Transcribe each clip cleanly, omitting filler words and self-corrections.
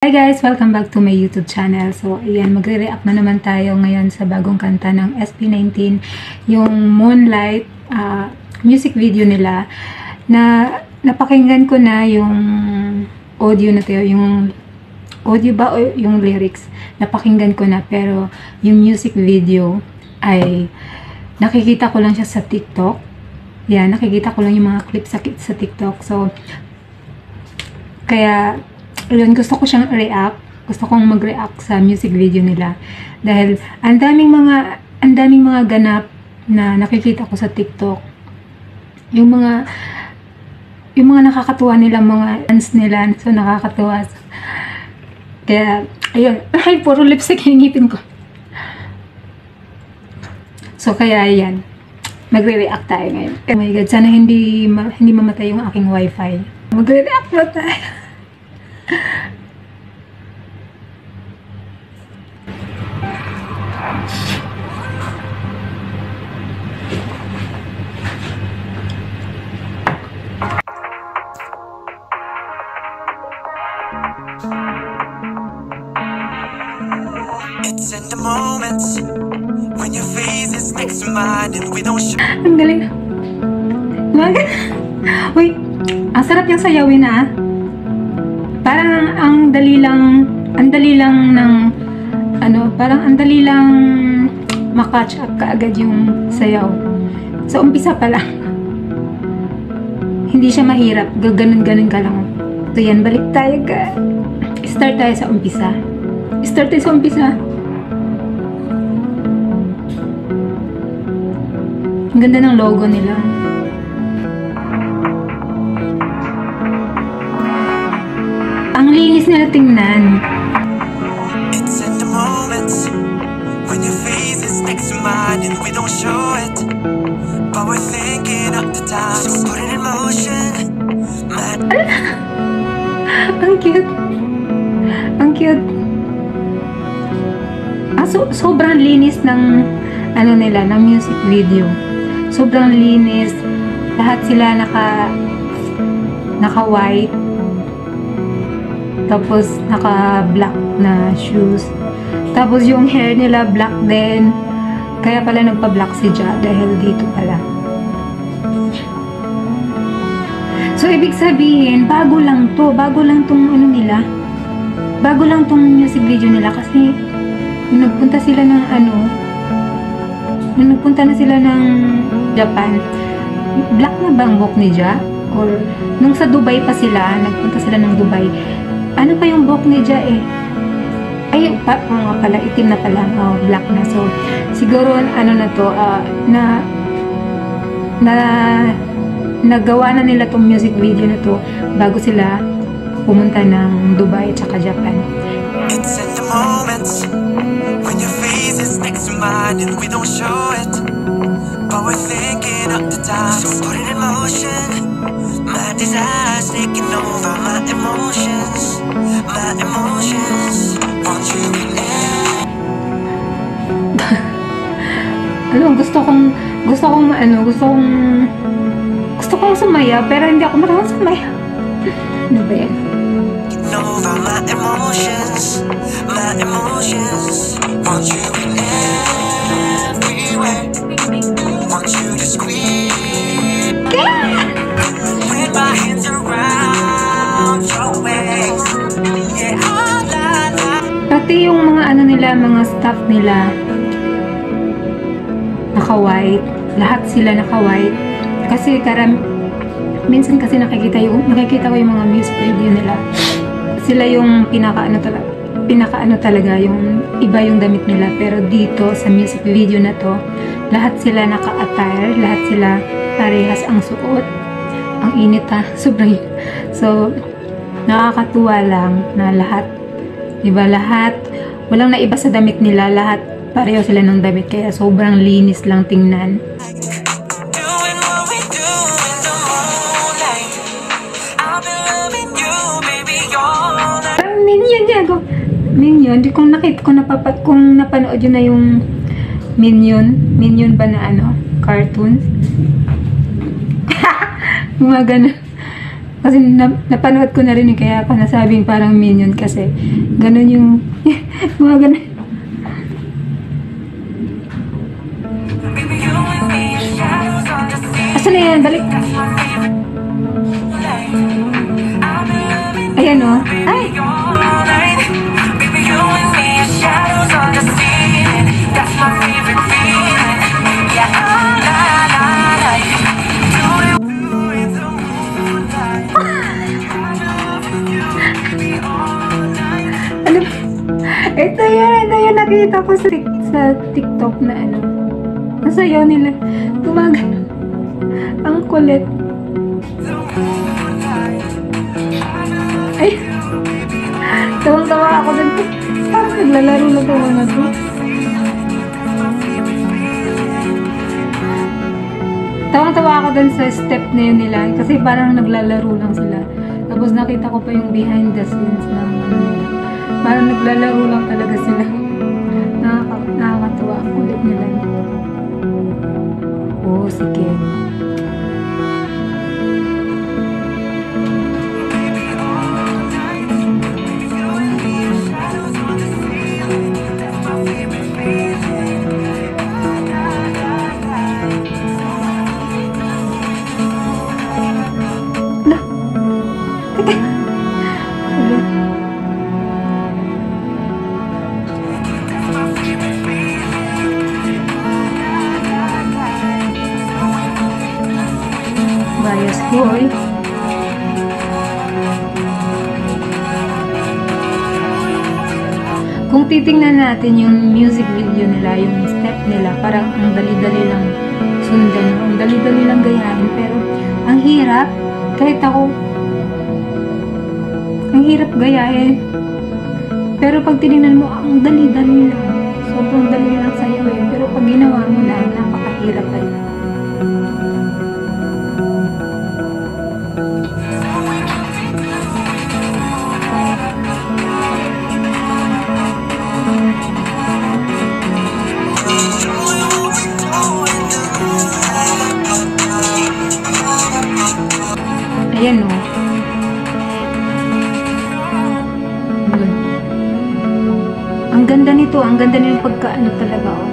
Hi guys! Welcome back to my YouTube channel. So, ayan, magre-react na naman tayo ngayon sa bagong kanta ng SB19, yung Moonlight music video nila, na napakinggan ko na yung audio na to, yung audio ba o yung lyrics, napakinggan ko na, pero yung music video ay nakikita ko lang siya sa TikTok. Yan, nakikita ko lang yung mga clips sa TikTok. So, kaya yun, gusto ko siyang react. Gusto kong mag-react sa music video nila. Dahil ang daming mga ganap na nakikita ko sa TikTok. Yung mga nakakatuwa nila, mga dance nila. So, nakakatuwa. Kaya, ayun. Ay, puro lipstick yung ngipin ko. So, kaya, ayan. Magre-react tayo ngayon. Oh my God, sana hindi mamatay yung aking wifi. Magre-react na tayo. It's in the moments when your face is next to mine and we don't show. Ang galing. Uy, ang sarap yung sayawin na. Parang ang dali lang ng parang ang dali lang makatch up kaagad yung sayaw. Sa umpisa pa lang. Hindi siya mahirap. Ganun ka lang. So yan, balik tayo ka. Start tayo sa umpisa. Ang ganda ng logo nila. Ang linis nila tingnan. It's in the moments when your face is next to mine and we don't show it, but we're thinking of the time, so put it in motion. Ang cute. Sobrang linis ng ng music video. Sobrang linis. Lahat sila naka-white. Tapos naka-black na shoes. Tapos yung hair nila black din. Kaya pala nagpa-black si Ja dahil dito pala. So ibig sabihin, bago lang tong nila. Bago lang tong music video nila kasi nung nagpunta na sila ng Japan, black na ba ang buhok ni Ja? Or nung sa Dubai pa sila, nagpunta sila ng Dubai, ano pa yung buhok ni Ja eh? Ay, nga pala, itim na pala, black na. So, siguro, nagawa na nila tong music video na to bago sila pumunta ng Dubai at Japan. It's in the moments when your face is next to mine and we don't show it, but we're thinking of the time, so put it in motion. My desire's taking over my emotions. Want you in there. Gusto kong sumaya, pero hindi ako marunong sumaya. Ano ba yan? Over my emotions. Want you in everywhere. Want you to squeeze. With my hands around your waist. Yeah, Pati yung mga mga staff nila naka-white. Lahat sila naka-white. Kasi minsan kasi nakikita ko yung mga music video nila. Sila yung pinaka talaga, yung iba yung damit nila. Pero dito sa music video na to, lahat sila naka-attire, lahat sila parehas ang suot. Ang init sobrang. So, nakakatuwa lang na lahat, diba, lahat, walang naiba sa damit nila, lahat pareho sila ng damit, kaya sobrang linis lang tingnan. Minion, kung napanood yun na yung Minion ba na cartoons? Mga ganun. Kasi napanood ko na rin kaya ako nasabing parang Minion kasi ganun yung mga ganun. Asan na yan? Balik. Ayan o. Ay! Ano? Ito yan nakita ko sa TikTok na ano. Nasayaw nila. Tumagal. Ang kulit. Ay! Tawang-tawa ako dun. Parang naglalaro na ito mga to. Tawang-tawa ako dun sa step na yun nila. Kasi parang naglalaro lang sila. Tapos nakita ko pa yung behind the scenes ng ano nila. Parang naglalaro lang talaga sila. Nakakatuwa. Ang kulit nila. Oh, sige. Bias boy. Kung titingnan natin yung music video nila, yung step nila, parang ang dali-dali lang sundan, ang dali-dali lang gayahin, pero ang hirap, kahit ako, ang hirap gayahin. Pero pag tinignan mo, ang dali-dali lang. Sobrang dali lang sa'yo eh. Pero pag ginawa mo na, napakahirap pa rin. Ayan o. Ang ganda nito. Ang ganda nito pagkaano talaga o.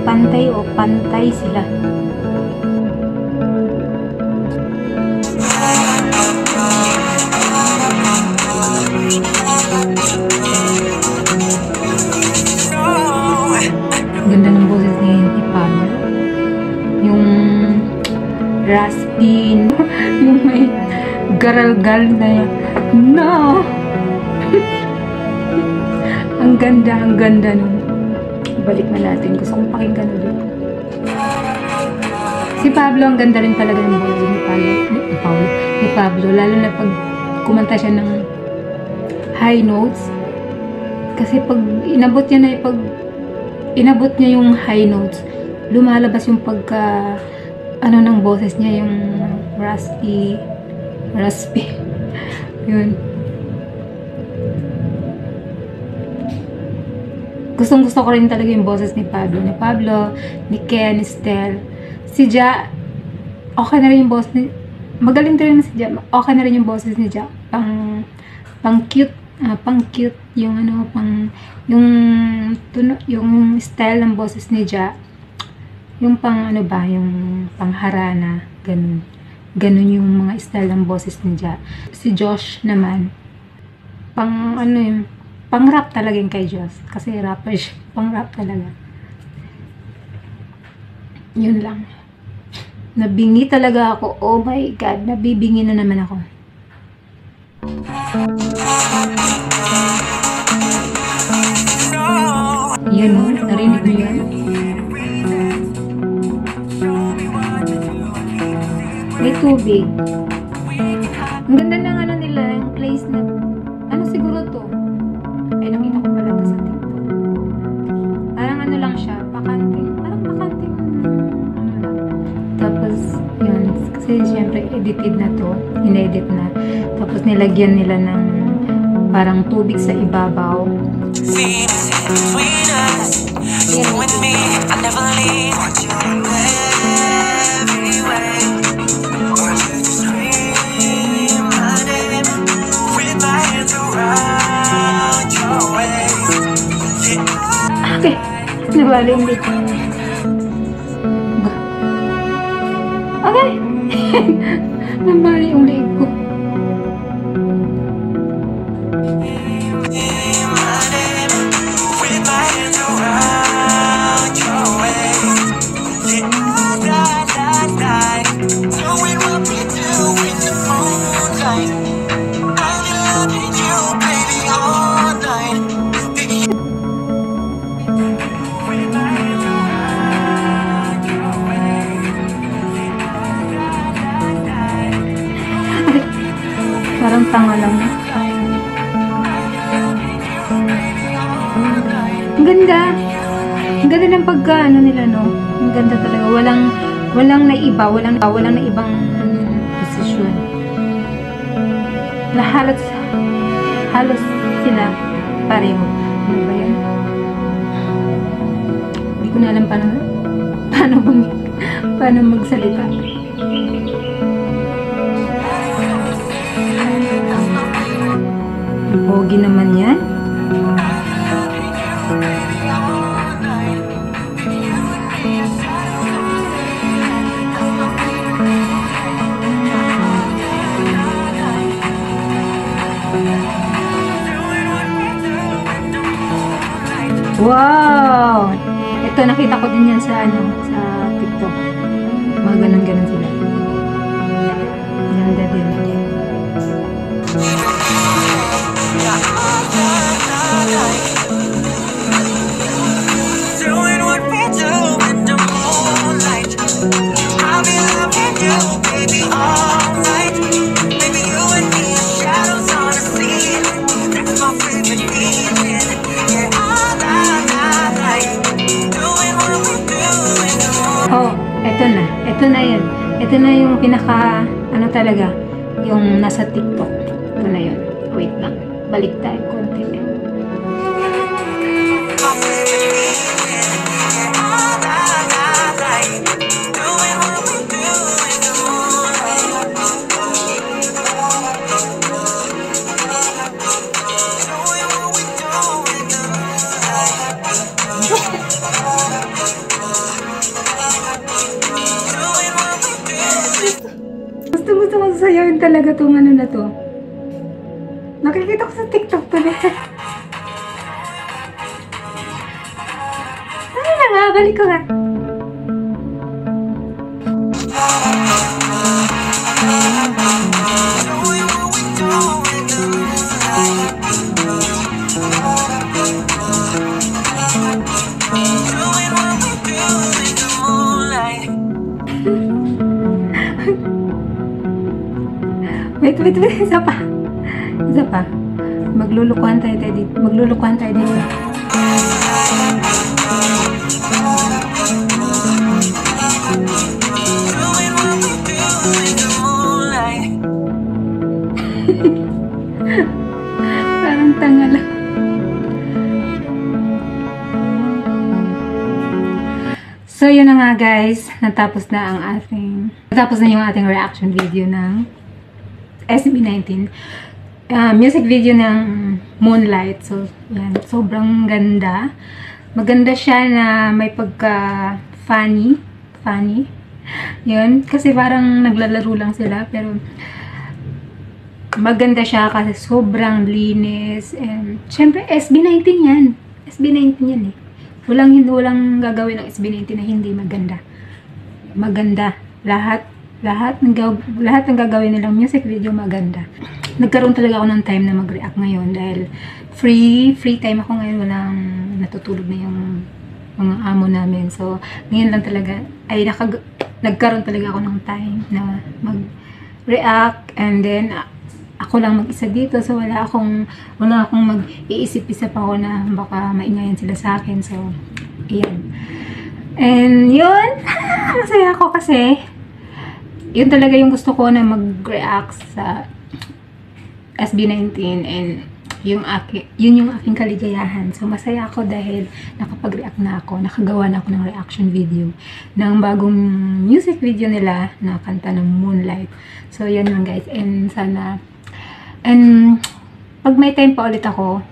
Pantay o. Pantay sila. Ganda ng boses ni Pablo. Yung raspy, yung may garal-gal na yan. No! Ang ganda nun. Balik na natin. Gusto kong pakinggan ulit. Si Pablo, ang ganda rin talaga ng boses ni Pablo. Lalo na pag kumanta siya ng high notes. Kasi pag inabot niya yung high notes, lumalabas yung pagka ng boses niya, yung raspy. Yun. Gustong-gusto ko rin talaga yung boses ni Pablo, ni Ken, ni Stel. Si Ja, okay na rin yung boses ni, magaling din si Ja, okay na rin yung boses ni Ja. Pang cute yung yung style ng boses ni Ja. Yung yung pangharana, ganun yung mga style ng boses ni Ja. Si Josh naman, pang rap talaga yung kay Josh. Kasi rapper siya, pang rap talaga. Yun lang. Nabingi talaga ako. Oh my God, nabibingi na naman ako. Yan o, narinig mo yan? May tubig. Ang ganda ng nila, yung place na, siguro to? Ay, nakita ko pala ito sa TikTok. Parang lang siya, parang pakanting, lang. Tapos, yun, kasi syempre, edited na to, inedit na. Tapos, nilagyan nila ng parang tubig sa ibabaw. Okay, nabali yung dito. Okay. Nabali yung leg ko. With my hands around your waist. Doing what we do in the moonlight. I've been loving you, baby, all night. With my hands around your waist. Parang tanga lang. Ang ganda. Ang ganda ng pagka-ano nila, no? Ang ganda talaga. Walang naiba. Walang naibang posisyon. Halos sila pareho. Ano ba yan? Hindi ko na alam paano magsalita. Pogi naman yan. Wow! Ito, nakita ko din yan sa TikTok. Mga ganun-ganun sila. Ganda din. Doing what we do in the moonlight. I'll be loving you, baby, all night. Baby, you and me are shadows on the scene. That's my favorite feeling. Yeah, all night. Doing what we do in the moonlight. Oh, eto na. Ito na yun. Ito na yung pinaka, ano talaga, yung nasa TikTok. Ito na yun. Wait lang. Balik tayo konti. My favorite feeling. Yeah, all night. Doing what we do in the moonlight. Doing what we do in the moonlight. Doing what we do. Gusto ko sayawin talaga tong ano na to. Nakikita ko sa TikTok to na. Ano na nga, balik ko nga. Doing what we do in the moonlight. Doing what we do in the moonlight. Wait, isa pa. Maglulukuhan tayo dito. Doing what we do in the moonlight. Parang tanga lang. So, yun na nga guys. Natapos na yung ating reaction video ng SB19. Music video ng Moonlight. So, yan. Sobrang ganda. Maganda siya na may pagka funny. Yun. Kasi parang naglalaro lang sila. Pero, maganda siya kasi sobrang linis. And, syempre, SB19 yan. SB19 yan eh. Walang gagawin ng SB19 na hindi maganda. Maganda. Lahat ng gagawin nilang music video maganda. Nagkaroon talaga ako ng time na mag-react ngayon dahil free time ako ngayon, walang natutulog na yung mga amo namin. So, ngayon lang talaga ay nagkaroon talaga ako ng time na mag-react, and then ako lang mag-isa dito, so wala akong mag-iisip-isip ako na baka maingayan sila sa akin. So, ayan. And yun, masaya ako kasi yun talaga yung gusto ko na mag-react sa SB19, and yun yung aking kaligayahan. So, masaya ako dahil nakapag-react na ako, nakagawa na ako ng reaction video ng bagong music video nila na kanta ng Moonlight. So, yun lang guys. And sana, pag may time pa ulit ako,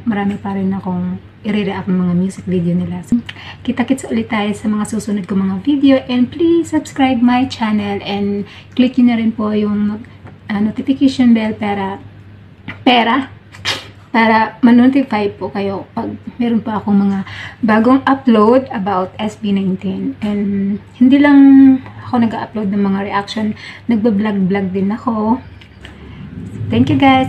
marami pa rin akong i-react ng mga music video nila. So, kita-kits ulit tayo sa mga susunod ko mga video, and please subscribe my channel and click nyo na rin po yung notification bell para ma-notify po kayo pag meron pa akong mga bagong upload about SB19. And hindi lang ako nag-upload ng mga reaction, nagba-vlog din ako. Thank you guys!